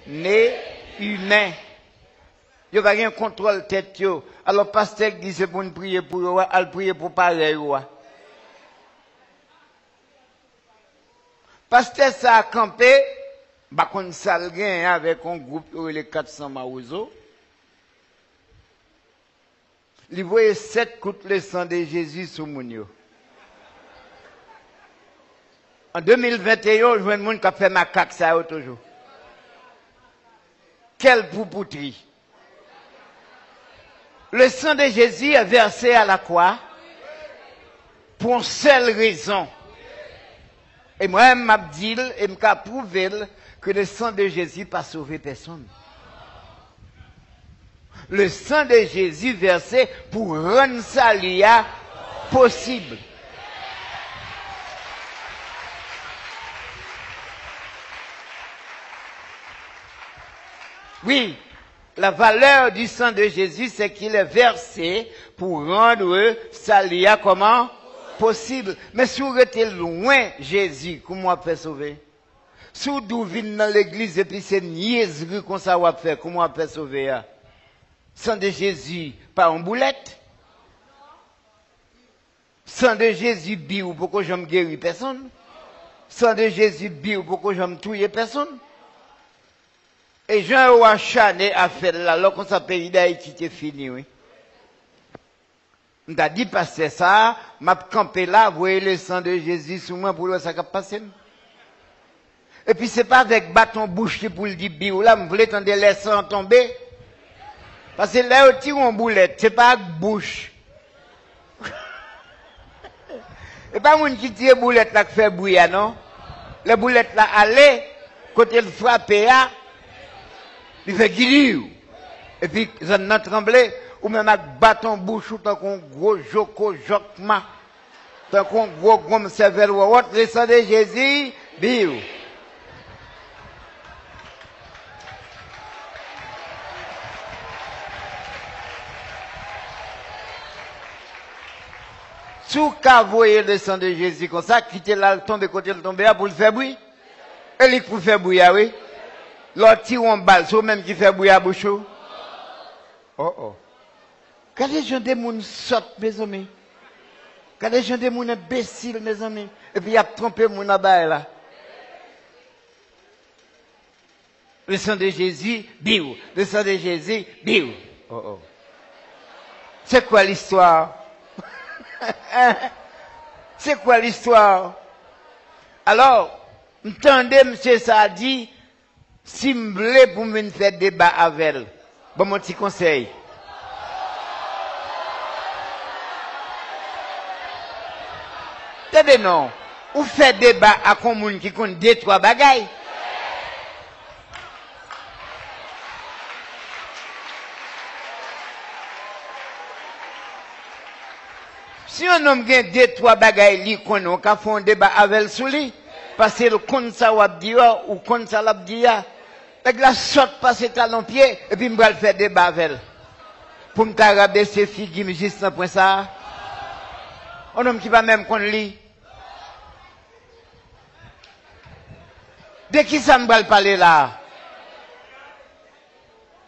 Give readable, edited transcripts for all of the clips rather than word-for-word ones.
né humain. Il n'y a pas un contrôle tête. Alors, pasteur dit c'est pour nous prier pour eux, elle prier pour pareil. Pasteur ça a campé, bah qu'on salle avec un groupe les 400 maouzo. Il voyait 7 coups le sang de Jésus sous Mounio. En 2021, je vois un monde qui a fait macaque ça toujours. Quelle poupouterie. Le sang de Jésus est versé à la croix pour une seule raison. Et moi, je m'a dit, et je m'a prouvé que le sang de Jésus n'a pas sauvé personne. Le sang de Jésus versé pour rendre ça possible. Oui, la valeur du sang de Jésus, c'est qu'il est versé pour rendre ça comment? Possible. Mais si vous êtes loin Jésus, comment on peut sauver? Si vous venez dans l'église et puis c'est niaiserie qu'on ça va faire, comment on peut sauver? Sang de Jésus, pas en boulette. Sang de Jésus, biou, pourquoi je me guéris personne? Sang de Jésus, biou, pourquoi je me tuer personne? Et Jean Ouachané a fait là, alors qu'on s'appelle pays d'Haïti, c'est fini, oui. On t'a dit, passer ça, m'a campé là, vous voyez le sang de Jésus sous moi pour le ça qui passer. Et puis c'est pas avec bâton bouche pour le dire biou là, vous voulez tendre les sangs tomber. Parce que là, on tire en boulette, c'est pas avec bouche. Et pas moun qui tire boulette là qui fait bruit, non? Les boulettes là, allez, côté le frappé, il fait guidiou. Et puis, ça n'a tremblé, ou même avec bâton bouche, ou tant qu'on gros joko jokma, tant qu'on gros gomme cervelle ou autre, le sang de Jésus, biou. Sous qu'à voyer le sang de Jésus comme ça, quitter là, le tomber côté le tomber pour le faire bruit. Et il pour faire bruit, oui. L'autre tire en balle, c'est même qui fait bruit à bouche. Oh oh. Quand les gens des gens sortent, mes amis. Quand les gens des gens imbéciles, mes amis. Et puis il y a trompé mon abaye là. Le sang de Jésus, biou. Le sang de Jésus, biou. Oh oh. C'est quoi l'histoire? C'est quoi l'histoire? Alors, entendez, monsieur ça a dit, si vous voulez pour me faire débat avec elle, bon, mon petit conseil. Tenez non, ou faites débat à un monde qui compte 2-3 bagailles. Si un homme gagne 2-3 bagailles, il connaît, on peut faire un débat avec sous lui. Parce que le compte ça va dire, ou compte ça va dire. Et la sorte passe talon pied, et puis je vais faire débat avec elle. Pour me rabaisser figure, juste un point ça. Un homme qui va même qu'on lit. De qui ça me va parler là?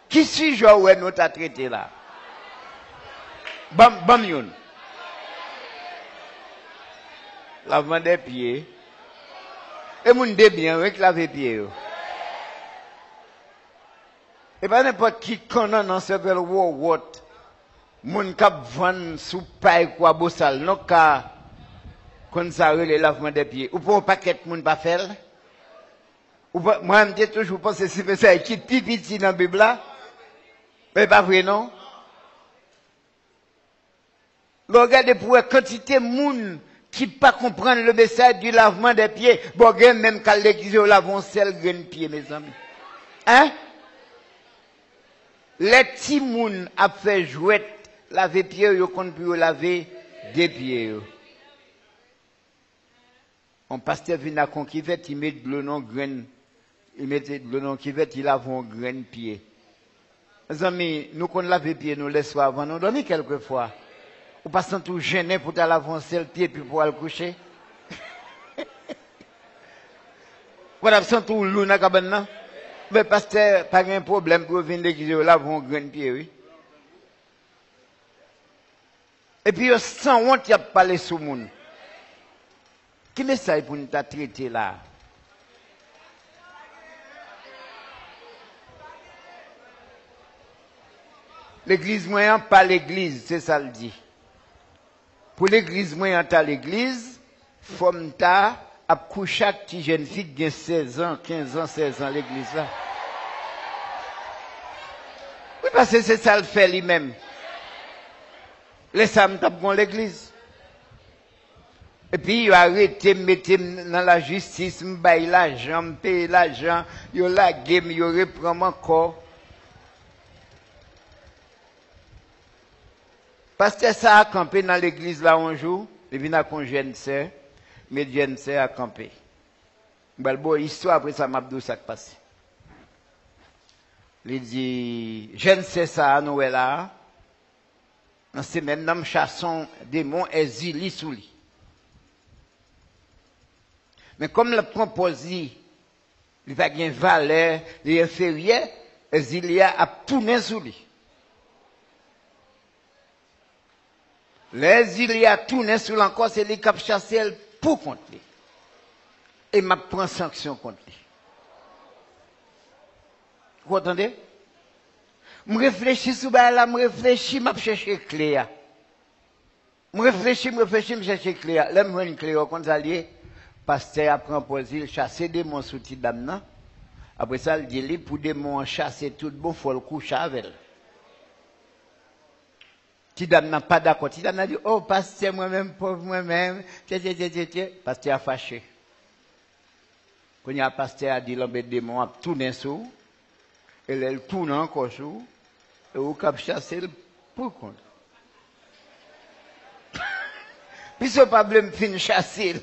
Qui suis-je où nous t'a traité là? Bam yon. Lavement des pieds. Et moun de bien, oui, laver pieds. Et pas n'importe qui connaît dans ce bel what. Moun kap van sous paille quoi bossal. Non ka, kon sa le lavement des pieds. Ou pour un paquet moun pas faire. Ou pas, moi, je toujours pensé si ça qui pipi dans la Bible là. Mais pas vrai, non? Regardez pour la quantité de moun qui pas comprendre le message du lavement des pieds. Bon, même quand l'église au lavon seul grain pied, mes amis. Hein? Les petits moun a fait jouet, laver pieds, yo compte pour laver des pieds. Un pasteur vient à conquérir, il met le nom grain, il met le nom qui veut, il lave un grain pied. Mes amis, nous qu'on lave pieds, nous laissons avant, nous dormons quelquefois. Ou pas sans tout gêner pour t'aller avancer le pied puis pour aller coucher. Voilà, sans tout loup dans la cabane. Mais pasteur, pas un problème pour venir l'église, là, vous avez un grand pied, oui. Et puis, sans honte, il y a parlé sur le monde. Qui message pour nous traiter là? L'église moyen, pas l'église, c'est ça le dit. Pour l'église moyen, t'as l'église, femme ta, à coucher chaque petite jeune fille qui a 16 ans, 15 ans, 16 ans, l'église là. Oui, parce que c'est ça le fait lui-même. Les femmes tapent dans l'église. Et puis, il a arrêté, mettre dans la justice, me baille l'argent, me paye l'argent, il la game, il reprend encore. Parce que ça a campé dans l'église là un jour, il vient à un jeune sœur, mais jeune sœur a campé. Bon, histoire après ça, m'a dit ça qui passe. Il dit, jeune sœur ça, nous là, dans ces mêmes nous chassons démons et zili sous lui. Mais comme le propose, il va gagner valeur, il est inférieur, et Zilia a tourné sous lui. Les Zilia a tourné sous lui encore, c'est lui qui a chassé pour contre lui. Et m'a prend sanction contre lui. Vous entendez? Je réfléchis sur là, je réfléchis, je cherche clé. Je réfléchis, je cherche clé. Là, je vois une clé, quand ça lié. Pasteur apprend pour il chasser des monstres sous ti dame. Après ça, il dit, pour des monstres chasser tout bon, il faut le coucher avec elle. Ti dame n'a pas d'accord. Ti dame a dit, oh, pasteur, moi-même, pauvre moi-même. Pasteur a fâché. Quand il y a pasteur a dit, l'homme démon a tourné sous. Et elle tourne encore sous. Et vous cap chasser pour contre. Puis ce problème fin chasser.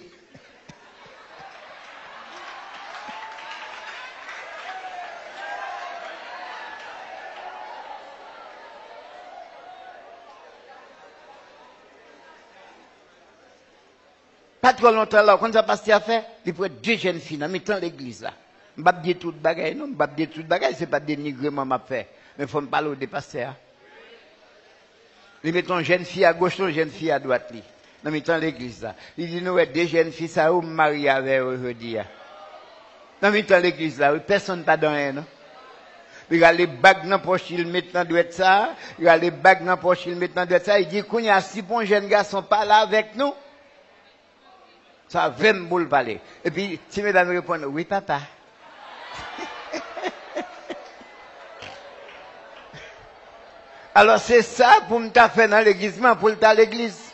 Pas trop longtemps là, quand ça passe à faire, il faut être deux jeunes filles, en mettant l'église là. Je ne vais pas dire tout bagaille, non, je ne vais pas dire tout bagaille, ce n'est pas dénigrement m'a fait. Mais il faut me parler au pasteur. Il met une jeune fille à gauche, une jeune fille à droite, dans mettant l'église là. Il dit, nous, deux jeunes filles, ça, où marier avec aujourd'hui. Dans mettant l'église là, personne n'a dans rien, non? Il y a les bagues dans la poche, il met dans droite ça. Il y a les bagues dans la poche, il met dans droite ça. Il dit, qu'on y a si bons jeunes garçons pas là avec nous. Ça va 20 boules parler. Et puis, si mesdames répondent, oui, papa. Alors, c'est ça pour me faire dans l'église, pour le à l'église.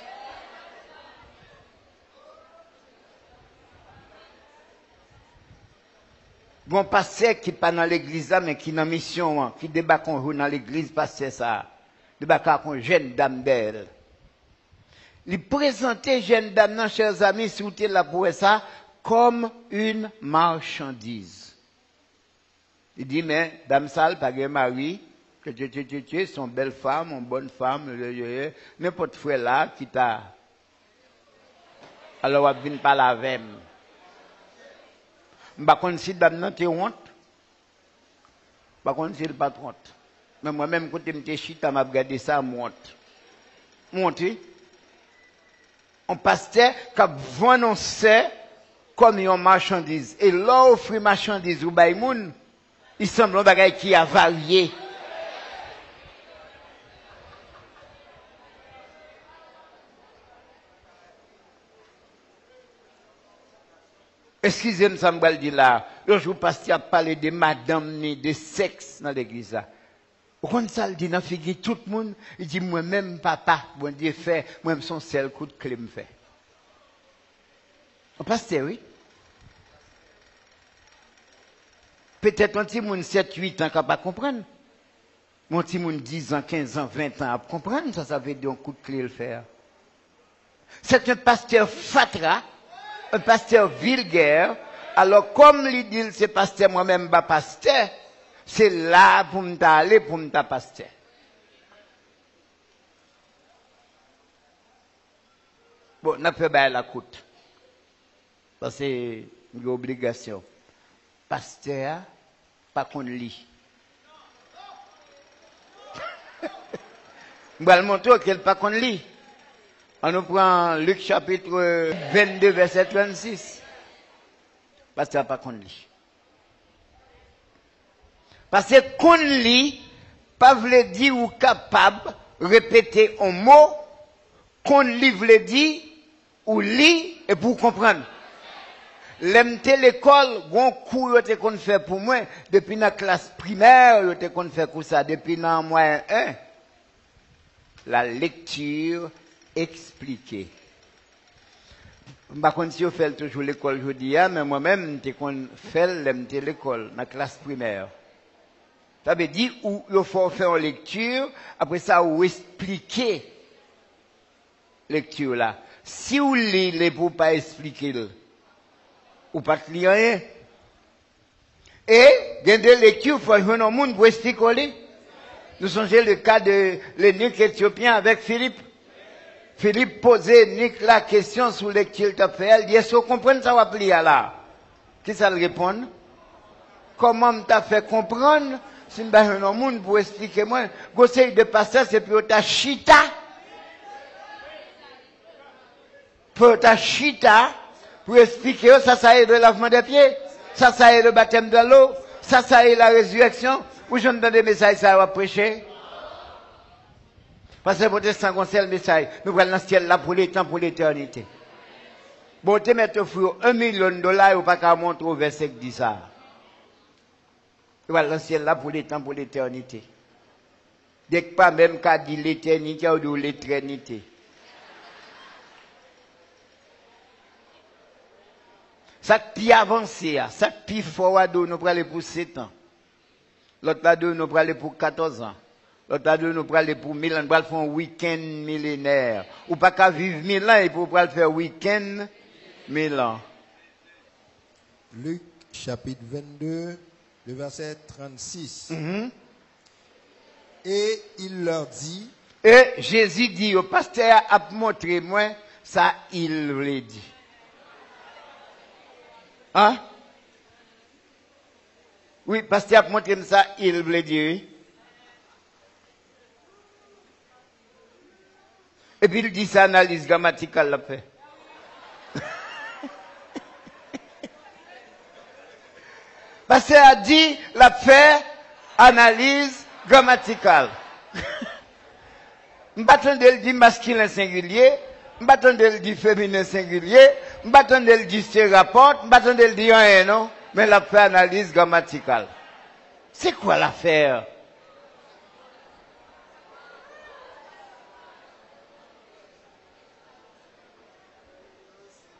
Bon pasteur qui pas dans l'église là, mais qui dans mission, qui débat dans l'église, pasteur ça. Débat avec une jeune dame belle. Il présentait jeune dame, non, chers amis, si vous êtes là pour ça, comme une marchandise. Il dit, mais, dame sale, pas de mari, que son belle femme, une bonne femme, n'importe frère là, qui t'a. Alors, on vient pas la veine. Je ne sais pas si dame n'a pas honte. Je ne sais pas si elle n'a pas honte. Mais moi-même, quand je suis chita, je regardé ça, je monte. Monte, un pasteur qui a annoncé comme une marchandise. Et là, offrir marchandise ou baïmoun, il semble un bagage qui a varié. Excusez-moi, ça me dit là. Le jour pasteur a parlé de madame, de sexe dans l'église là. Quand ça le dit dans figure tout le monde, il dit moi-même papa, bon Dieu fait, moi-même son seul coup de clé me fait. Pasteur, oui. Peut-être un petit monde 7, 8 ans qui n'a pas comprendre. Mon petit monde 10 ans, 15 ans, 20 ans à comprendre, ça veut dire un coup de clé le faire. C'est un pasteur fatra, un pasteur vulgaire. Alors comme il dit, c'est pasteur moi-même, pas pasteur, c'est là pour m'aller pour me pasteur. Bon, on a fait la coûte. Parce que c'est une obligation. Pasteur, pas qu'on lit. Je vais le montrer qu'elle pas qu'on lit. On nous prend Luc chapitre 22, verset 36. Parce que pas qu'on lit. Parce que qu'on lit, pas veut dire ou capable répéter un mot, qu'on lit veut dire ou lit et pour comprendre. L'MT l'école, bon cours que qu'on fait pour moi depuis la classe primaire, que qu'on fait pour ça depuis la moyen 1. La lecture expliquée. Par contre, si on fait toujours l'école aujourd'hui, mais moi-même, je fais l'MT l'école, la classe primaire. Ça veut dire où il faut faire une lecture, après ça, ou expliquer lecture là. Si vous lisez pour pas expliquer, ou pas lire rien. Et, dans des lectures, il faut jouer dans le monde pour expliquer. Nous songez le cas de l'eunuque éthiopien avec Philippe. Philippe posait Nick la question sur lecture qu'il a fait. Elle dit, est-ce que vous comprenez ça va plier là? Qui ça le répond? Comment t'as fait comprendre? Si je suis dans le monde pour expliquer moi, conseil de pasteur, c'est pour ta chita. Pour ta chita, pour expliquer, ça est le lavement des pieds, ça est le baptême de l'eau, ça est la résurrection. Ou je me donne des messages, ça va prêcher. Parce que les protestants ont le message. Nous prenons le ciel là pour les temps, pour l'éternité. Bon, tu mets $1 million, ou pas qu'à montrer au verset qui dit ça. Nous prenons le ciel là pour les temps, pour l'éternité. Dès que pas même qu'à dire l'éternité ou l'éternité. Ça qui avancé, ça qui forward, nous prenons pour 7 ans. L'autre là, nous prenons pour 14 ans. L'autre là, nous prenons pour 1000 ans. Nous prenons faire un week-end millénaire. Ou pas qu'à vivre 1000 ans, et pour faire un week-end 1000 ans. Luc chapitre 22, le verset 36. Et il leur dit. Et Jésus dit au pasteur a montré moi, ça il voulait dire. Hein? Oui, pasteur a montré ça, il voulait dire. Et puis il dit ça, analyse grammaticale l'a fait. Pasteur a dit, l'a fait, analyse grammaticale. M'battons de dit masculin singulier, m'battons de dit féminin singulier, m'battons de dit se rapporte, m'battons de dit rien, non? Mais l'a fait analyse grammaticale. C'est quoi l'affaire?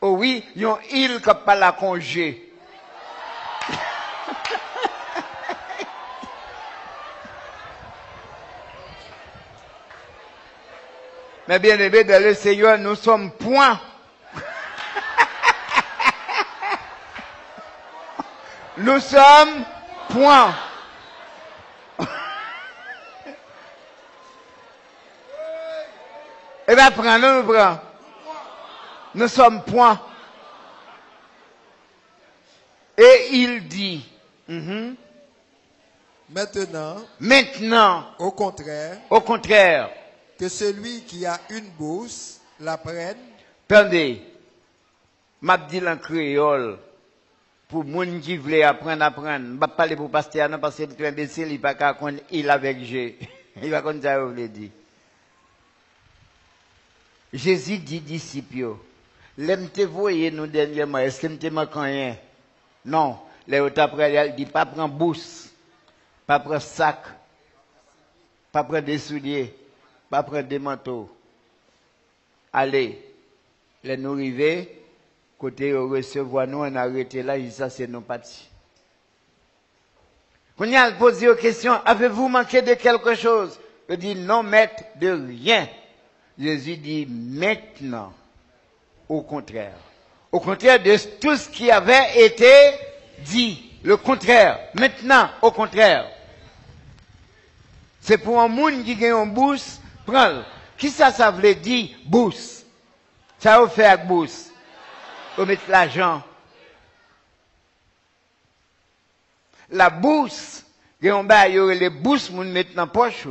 Oh oui, yon il qui pas la congé. Mais bien aimé dans le Seigneur, nous sommes point. Nous sommes point. Eh bien, prenons. Nous sommes point. Et il dit, maintenant, au contraire, que celui qui a une bourse la prenne. Attendez, m'a dit en créole, pour moun qui voulait apprendre, je ne vais pas parler pour pasteur, non, parce que c'est imbécile, il ne va pas connaître il avec G. Il va connaître ça, vous voulez dire. Jésus dit disciples, l'aime te voyer nous dernièrement, est-ce que te manque rien? Non, les autres après, il dit pas prendre bourse, pas prendre sac, pas prendre des souliers, pas prendre des manteaux. Allez, les nous arriver, côté recevoir nous, on a arrêté là, et ça c'est nos partis. Quand il a posé une question, avez-vous manqué de quelque chose? Il dit non, maître, de rien. Jésus dit maintenant, au contraire. Au contraire de tout ce qui avait été dit. Le contraire. Maintenant, au contraire. C'est pour un monde qui gagne une bourse, prends-le. Qui ça veut dire bourse? Ça veut faire bourse. Vous mettez l'argent. La bourse, il y a les bourses moun mettent dans poche.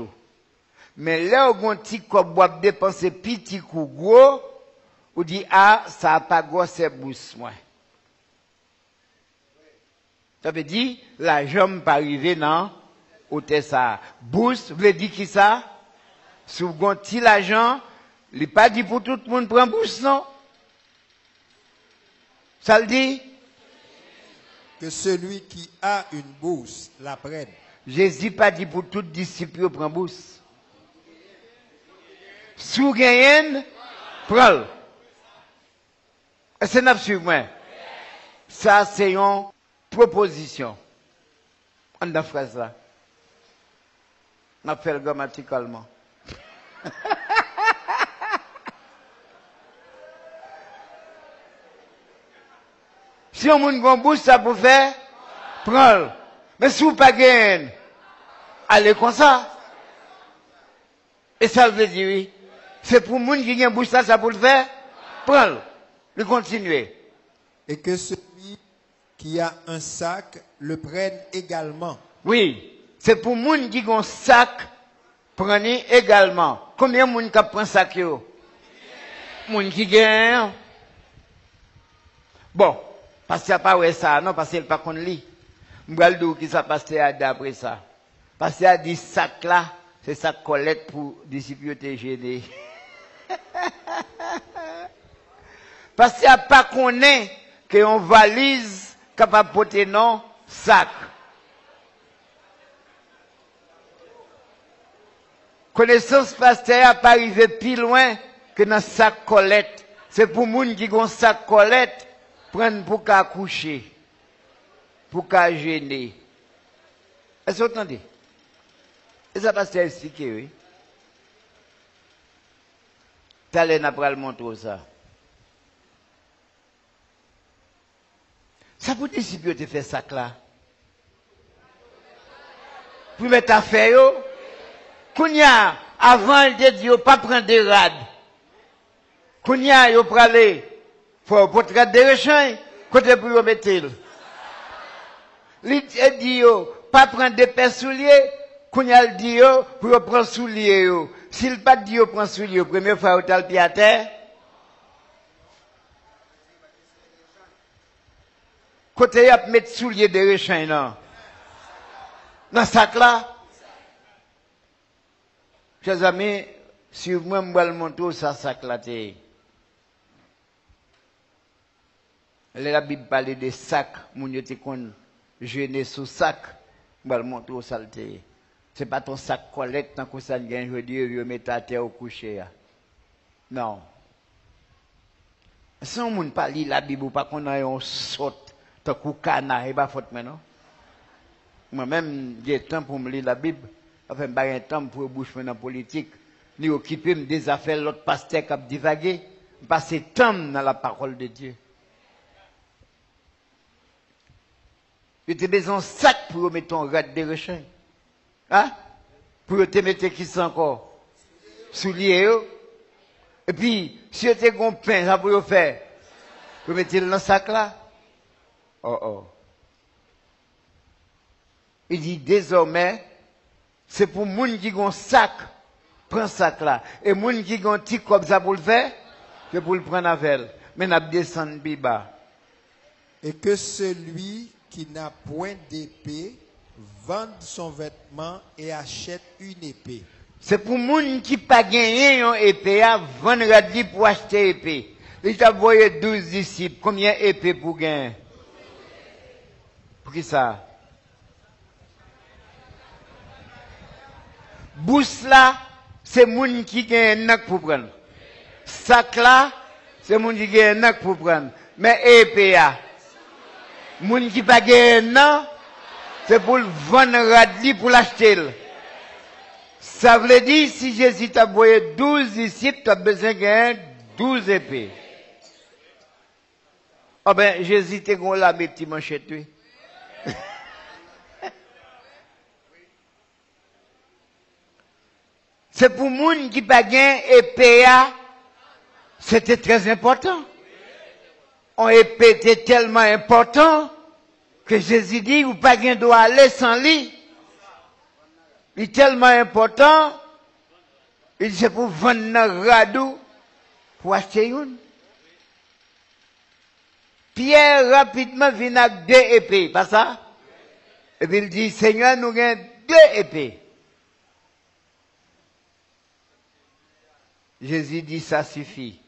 Mais là, où on petit comme boire dépenser petit ou gros, ou dit ah, ça a pas gros c'est bourse moi. Ça veut dire l'argent pas arrivé non ou t'es ça. Bourse veut dire qui ça? Si vous avez petit l'argent, il n'est pas dit pour tout le monde prendre bourse non. Ça le dit? Que celui qui a une bourse la prenne. Jésus pas dit pour tout disciple prendre bourse. Si vous gagnez, prends-le. C'est n'a sur moi. Ça, c'est une proposition. On a la phrase là. On a fait le grammaticalement. Si on a une bourse, ça peut faire, prends-le. Mais si vous pas gagnez, allez comme ça. Et ça veut dire oui. C'est pour les gens qui ont une bouche, ça peut le faire. Prends-le. Le continuer. Et que celui qui a un sac le prenne également. Oui. C'est pour les gens qui ont un sac, prenez également. Combien de gens qui prennent un sac? Les gens qui gagnent. Bon. Parce qu'il n'y a pas ça, non, parce qu'il n'y a pas qu'on lit. Je vais dire qui ça passe d'après ça. Parce qu'il y a des sacs là, c'est sac collecte pour disciples te gêner. Parce qu'il n'y a pas qu'on est qu'on valise capable de porter non sac. Connaissance pasteur n'a pas arrivé plus loin que dans sac collecte. C'est pour les gens qui ont sac collecte, prendre pour qu'à coucher, pour qu'à gêner. Est-ce que vous entendez? Et ça pasteur expliqué, oui. T'allez n'a pas le montrer ça. Ça pour disciples te fait ça là. Pour mettre affaire yo. Kounya avant il te dit pas prendre des rades. Kounya yo pralé faut portrait de rechange côté pour yo mettre. Il te dit yo pas prendre des paires souliers. Kounya il dit yo pour yo prendre souliers yo. S'il pas dit yo prend souliers première fois au tal pied à terre. Côté y a mettre souliers de rechange non. Dans sac là. Chers amis, si moi je vais le montrer ça sac là la Bible parle de sac, mon yo te kon jeûner sous sac, je vais le montrer ça c'est pas ton sac collecte tant que ça gagne je dis yo mettre à terre au coucher. Non. Si on ne pas lire la Bible ou pas qu'on a un saute tant que cana et pas faute maintenant. Moi-même, j'ai temps pour me lire la Bible. Enfin, j'ai un temps pour bouche dans la politique. Ni occuper des affaires, l'autre pasteur qui a divagué. Passer temps dans la parole de Dieu. J'ai besoin d'un sac pour mettre ton rad de rechange. Hein? Pour te mettre qui c'est encore? Souliers. Et puis, si tu as un pain, ça pour faire. Vous mettez dans le sac là? Oh oh. Il dit désormais, c'est pour les gens qui ont un sac, prends sac là. Et les gens qui ont un petit comme ça pour le faire, c'est pour le prendre avec. Mais nous descendons plus bas. Et que celui qui n'a point d'épée vende son vêtement et achète une épée. C'est pour les gens qui n'ont pas gagné une épée, vendre pour acheter une épée. Il t'a envoyé 12 disciples. Combien d'épées pour gagner? Pour qui ça? Bourse là, c'est moun qui gagne un pour prendre. Sac là, c'est moun qui gagne un pour prendre. Mais EPA, moun qui pas gagne un, c'est pour le vendre radli pour l'acheter. Ça veut dire, si Jésus t'a envoyé 12 disciples, tu as besoin de gagner 12 épées. Ah ben, Jésus t'a gon là, mes petits manchettes, oui. C'est pour les gens qui pas gain épée, c'était très important. On épée était tellement important que Jésus dit, ou pas qu'un doit aller sans lui. Il est tellement important, il dit c'est pour vendre un radou, pour acheter une. Pierre rapidement vient avec 2 épées, pas ça? Et puis il dit, Seigneur, nous avons 2 épées. Jésus dit, ça suffit.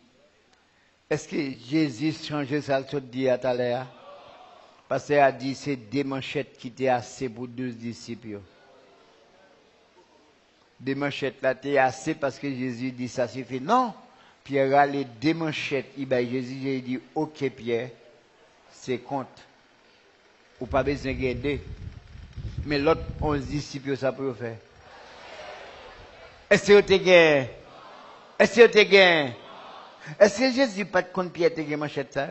Est-ce que Jésus change ça tout dit à tout à l'heure? Parce qu'il a dit, c'est 2 manchettes qui étaient assez pour 12 disciples. 2 manchettes là, étaient assez parce que Jésus dit, ça suffit. Non. Pierre a les 2 manchettes. Jésus dit, ok Pierre, c'est compte. Ou pas besoin de 2. Mais l'autre 11 disciples, ça peut faire. Est-ce que tu gagné? Est-ce que tu gagné? Est-ce que Jésus pas de compte Pierre te gagné manchette ça?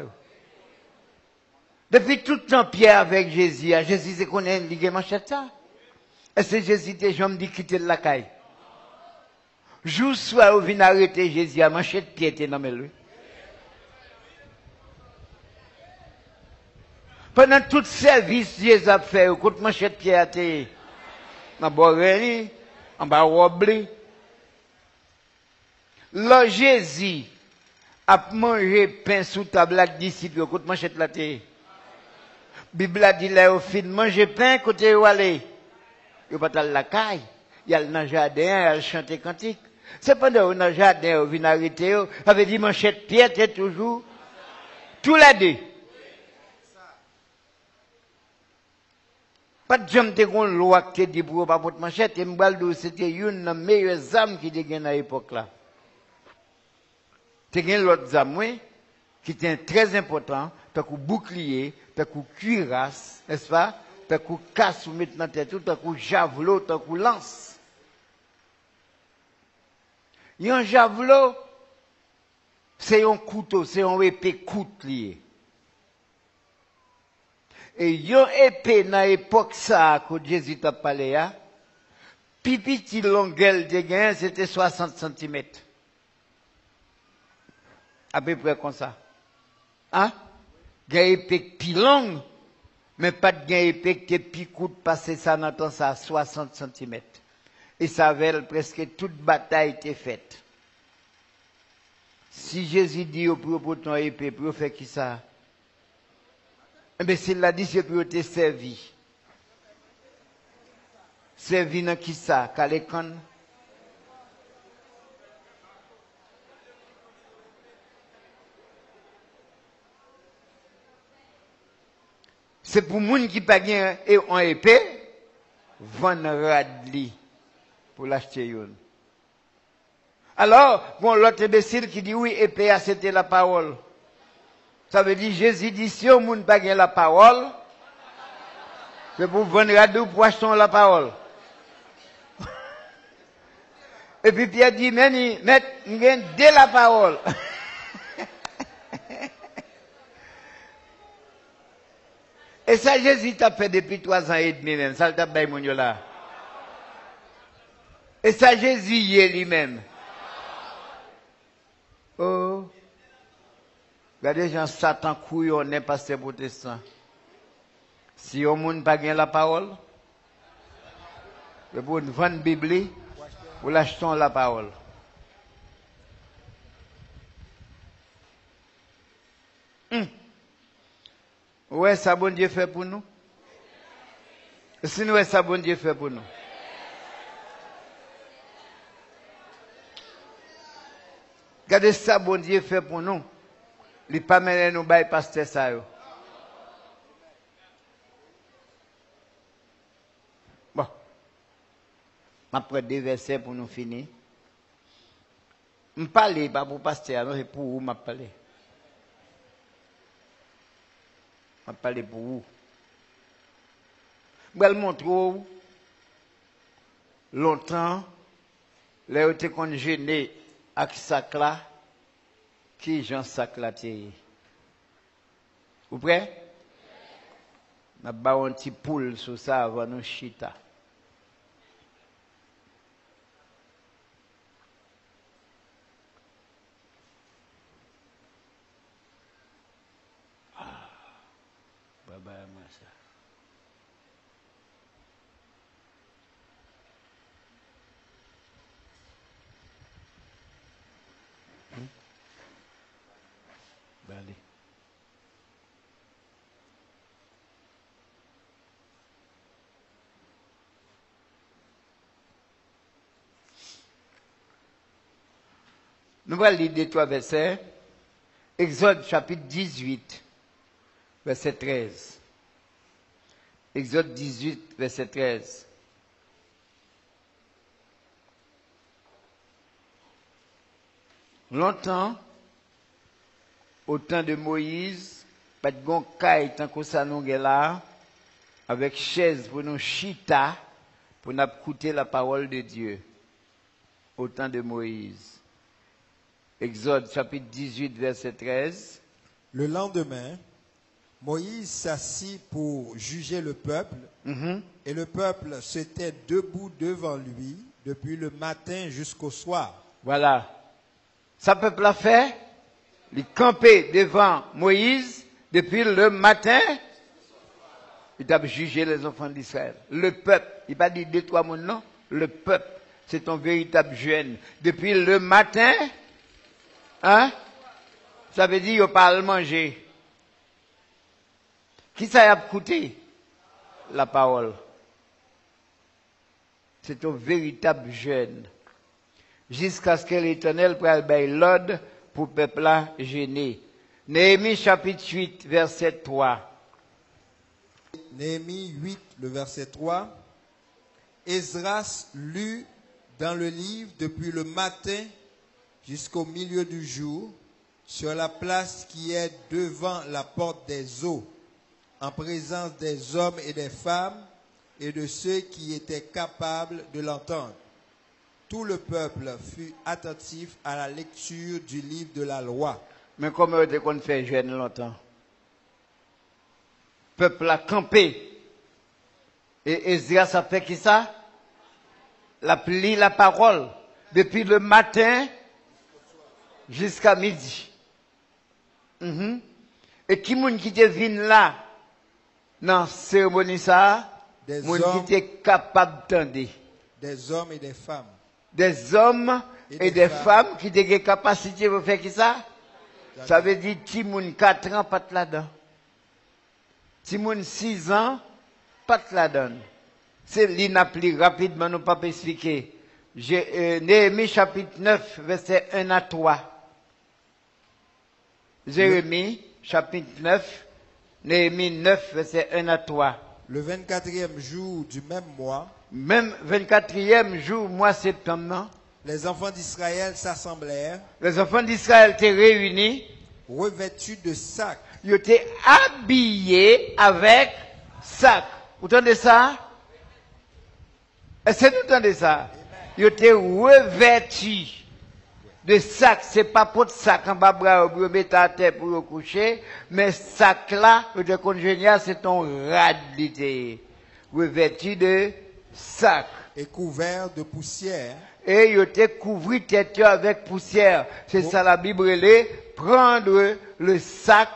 Depuis tout le temps Pierre avec Jésus, Jésus se connaît il gagné manchette ça? Est-ce que Jésus te jamais dit quitter la caille? Jour soir, on vient arrêter Jésus à manchette Pierre te dans lui. Pendant tout service Jésus a fait, quand manchette Pierre te dans Borelli, en bas Robli. Là, Jésus a mangé pain sous table avec disciples, quand manchette la te. Bible a dit là au fin manger pain côté où aller. Il pas dans la caille, il y a dans le jardin, il chanter cantique. C'est pendant dans le jardin, il vient arrêter, avait dit manchette Pierre t'es toujours tous les 2. Pas de jamais te gon loi qui dit pour pas porter manchette, et m'baldo c'était une des meilleures âmes qui était dans l'époque là. Te gen l'autre âme qui était très important, t'as coup bouclier, t'as coup cuirasse, n'est-ce pas? T'as coup casse ou mettre dans tête, t'as coup javelot, t'as coup lance. Un javelot, c'est un couteau, c'est un épée courte lié. Et yon épée dans l'époque ça, que Jésus t'a parlé, pipi ti longueur de gain, c'était 60 cm. À peu près comme ça. Hein? Gain épée plus longue, mais pas de gain épée qui plus courte, passer ça dans ton ça, 60 cm. Et ça avait presque toute bataille était faite. Si Jésus dit au propos de ton épée, pour faire qui ça? Eh bien, s'il l'a dit, c'est pour te servir. Servir dans qui ça? Kalékan? C'est pour les gens qui n'ont pas en épée, vendre radli pour l'acheter une. Alors, bon, l'autre imbécile qui dit oui, épée, c'était la parole. Ça veut dire, Jésus dit, si on n'a pas la parole, c'est pour vendre radli pour acheter la parole. Et puis Pierre dit, mais nous avons de la parole. Et ça, Jésus t'a fait depuis 3 ans et demi même. Ça, t'a fait mon là. Et ça, Jésus y est lui-même. Oh. Regardez, gens, Satan couillonné pasteur protestant. Si on n'a pas la parole, pour vendre la Bible, ou l'achetons la parole. Ouais, ça bon Dieu fait pour nous. Si nous, ça bon Dieu fait pour nous. Regardez ça bon Dieu fait pour nous. Il pas mêler nous bail pasteur ça yo. Bon. Après 2 versets pour nous finir. Je ne parle pas pour pasteur, non, c'est pour vous je parle. Je parle pour vous. Je vais vous montrer longtemps, là où tu es gêné avec sac là, qui Jean sac là vous prêts? Je vais un petit poule sur ça avant nous chita. Baba Massa. Nous allons lire deux, trois versets. Exode chapitre 18, verset 13. Exode 18, verset 13. Longtemps, au temps de Moïse, pas de gon caille tant que ça nous là, avec chaise pour nous chita, pour nous écouter la parole de Dieu. Au temps de Moïse. Exode chapitre 18, verset 13. Le lendemain, Moïse s'assit pour juger le peuple, et le peuple s'était debout devant lui depuis le matin jusqu'au soir. Voilà. Ça peuple a fait, il campait devant Moïse depuis le matin, il a jugé les enfants d'Israël. Le peuple, il n'a pas dit deux, trois mots, non. Le peuple, c'est ton véritable jeune. Depuis le matin, hein, ça veut dire qu'il n'a pas manger. Qui ça a coûté? La parole. C'est ton véritable jeune. Jusqu'à ce que l'Éternel prenne l'ordre pour le peuple là gêné. Néhémie chapitre 8, verset 3. Néhémie 8, le verset 3. Esdras lut dans le livre depuis le matin jusqu'au milieu du jour, sur la place qui est devant la porte des eaux, en présence des hommes et des femmes et de ceux qui étaient capables de l'entendre. Tout le peuple fut attentif à la lecture du livre de la loi. Mais comment est-ce qu'on fait jeune longtemps? Le peuple a campé. Et Esdras a fait qui ça? La lit la parole depuis le matin jusqu'à midi. Et qui moun qui te vient là dans la cérémonie ça? Des Moun hommes, qui était capable d'entendre. des hommes et des femmes. Des hommes et des femmes qui ont des capacités pour faire qui ça? Ça veut dire ti moun 4 ans pas là-dedans. Ti moun 6 ans pas là-dedans. C'est l'inappliqué rapidement nous pas expliquer. Néhémie chapitre 9 verset 1 à 3. Jérémie chapitre 9, Néhémie 9 verset 1 à 3. Le 24e jour du même mois, Même 24e jour, mois septembre, non? les enfants d'Israël s'assemblèrent, Les enfants d'Israël étaient réunis. revêtus de sacs. Ils étaient habillés avec sac. Vous entendez ça? Est-ce que vous entendez ça? Ils étaient revêtus de sac. C'est pas pour de sac en bas bras pour mettre à terre pour coucher, mais sac là, vous êtes congénial, c'est ton radité. Revêtu de sac. Et couverts de poussière, Et ils étaient couvris tête avec poussière. C'est ça la Bible, prendre le sac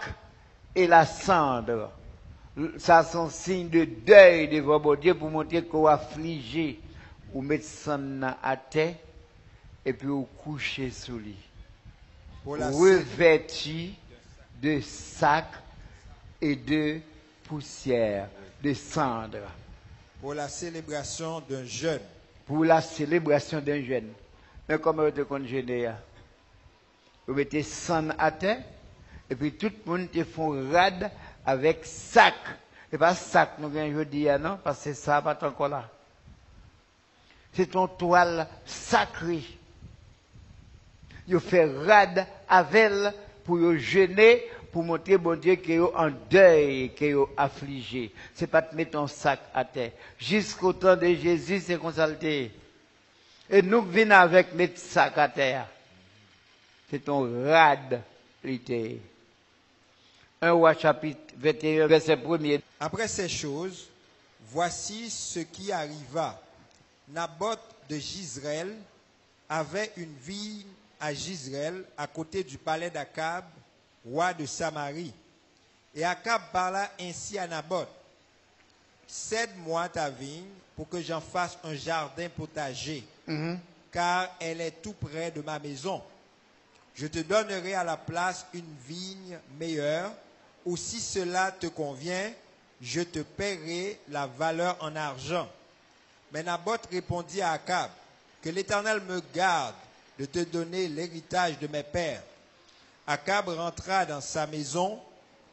et la cendre. Ça sont signes de deuil devant mon Dieu pour montrer qu'on a affligé. Ou mettre cendre à terre et puis ou coucher sous lui. pour la, Revêtu de sac et de poussière, de cendre. pour la célébration d'un jeûne. Pour la célébration d'un jeûne. Mais comment vous te congénez? Vous mettez cendre à terre et puis tout le monde te font rade avec sac. Et pas sac nous gagnons aujourd'hui, non? Parce que ça pas encore là. C'est ton toile sacrée. Ils fait rade avec elle pour jeûner, pour montrer bon Dieu qu'il est en deuil, qu'il est affligé. C'est pas te mettre ton sac à terre. Jusqu'au temps de Jésus, c'est consulté. Et nous venons avec mettre sac à terre. C'est ton rade, l'été. 1 Roi chapitre 21, verset 1er. Après ces choses, voici ce qui arriva. Naboth de Jizreel avait une vigne à Jizreel, à côté du palais d'Akab, roi de Samarie. Et Akab parla ainsi à Naboth: cède-moi ta vigne pour que j'en fasse un jardin potager, car elle est tout près de ma maison. Je te donnerai à la place une vigne meilleure, ou si cela te convient, je te paierai la valeur en argent. Mais Naboth répondit à Akab: que l'Éternel me garde de te donner l'héritage de mes pères. Akab rentra dans sa maison,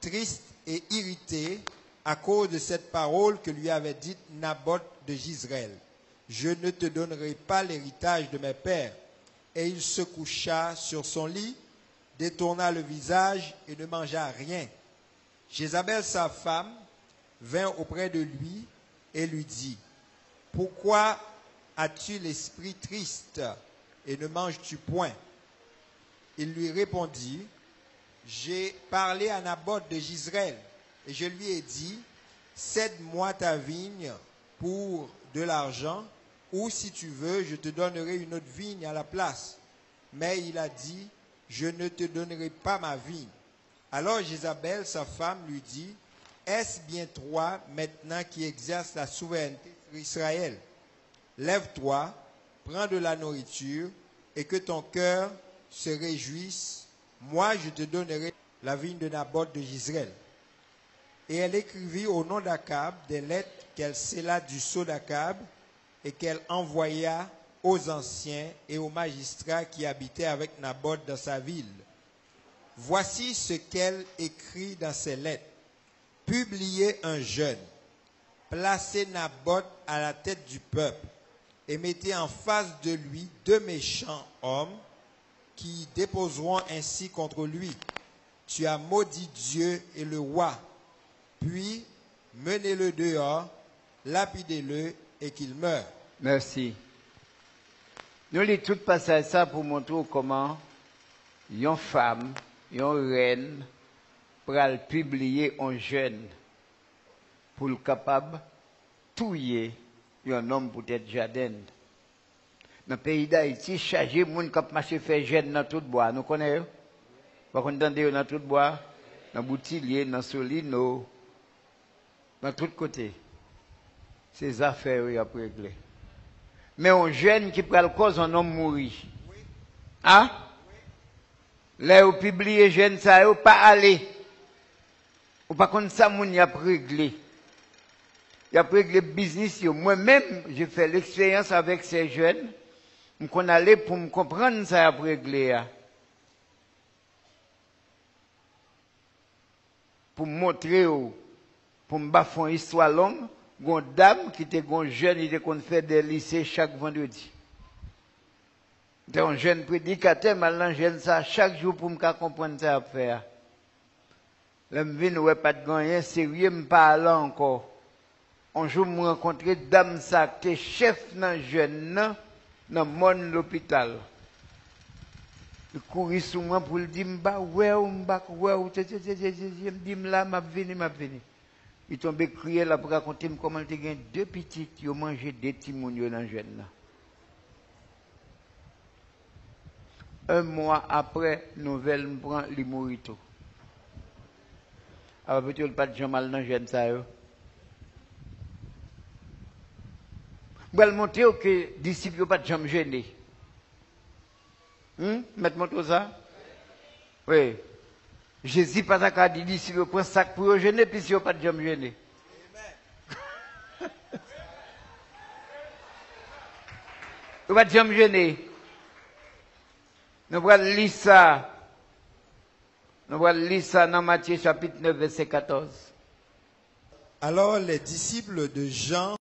triste et irrité à cause de cette parole que lui avait dite Naboth de Jizréel. Je ne te donnerai pas l'héritage de mes pères. Et il se coucha sur son lit, détourna le visage et ne mangea rien. Jézabel, sa femme, vint auprès de lui et lui dit, « Pourquoi as-tu l'esprit triste et ne manges-tu point ?» Il lui répondit, « J'ai parlé à Naboth de Jizréel et je lui ai dit, cède-moi ta vigne pour de l'argent, ou si tu veux, je te donnerai une autre vigne à la place. » Mais il a dit, « Je ne te donnerai pas ma vigne. » Alors Jézabel, sa femme, lui dit, « Est-ce bien toi maintenant qui exerces la souveraineté sur Israël? Lève-toi, prends de la nourriture, et que ton cœur se réjouisse. Moi, je te donnerai la vigne de Naboth de Jizréel. » Et elle écrivit au nom d'Akab des lettres qu'elle scella du sceau d'Akab et qu'elle envoya aux anciens et aux magistrats qui habitaient avec Naboth dans sa ville. Voici ce qu'elle écrit dans ses lettres. Publiez un jeûne, placez Naboth à la tête du peuple et mettez en face de lui 2 méchants hommes qui déposeront ainsi contre lui. Tu as maudit Dieu et le roi. Puis, menez-le dehors, lapidez-le et qu'il meure. Merci. Nous lisons tout passage ça pour montrer comment une femme, une reine, pral publier un jeune pour le capable de tuer un homme pour être jardin. Dans le pays d'Haïti, chargé de gens qui marchent faire jeune dans tout bois. Nous connaissons? Vous entendez dans tout bois? Dans Boutillier, dans Solino, dans tous côtés. Ces affaires, il y a réglé. Mais un jeune qui prend le cause, un homme mourir. Hein? Là, où publier jeune, ça, ou pas aller. Ou pas comme ça, moun y a réglé. Il a réglé le business. Moi-même, j'ai fait l'expérience avec ces jeunes. On allait pour me comprendre ça a réglé. Pour me montrer, pour me baffer une histoire longue, une dame qui était une jeune, il était fait des lycées chaque vendredi. C'était un jeune prédicateur, maintenant jeune ça chaque jour pour me comprendre ça à faire. Là, je viens, ouais, pas de gagner, sérieux, me parle encore. Un jour, je rencontré dame ça, qui est chef dans jeune, dans le monde de l'hôpital. Il courit sur moi pour le dire, ouais, je me dis, là, m'a venu. Il tombé crier là pour raconter comment il y a 2 petites qui ont mangé des timonios dans le jeune. 1 mois après, nouvelle me prend les morito. Alors peut-être pas de gens mal dans le jeune ça. Je vais montrer que les disciples n'ont pas de gens gênés. Mettez-moi tout ça. Oui. Jésus pas à dire disciples prend sac pour eux gêner puis ils n'ont pas de gens gênés. Ils n'ont pas de gens gênés. Nous allons lire ça. Nous allons lire ça dans Matthieu chapitre 9 verset 14. Alors les disciples de Jean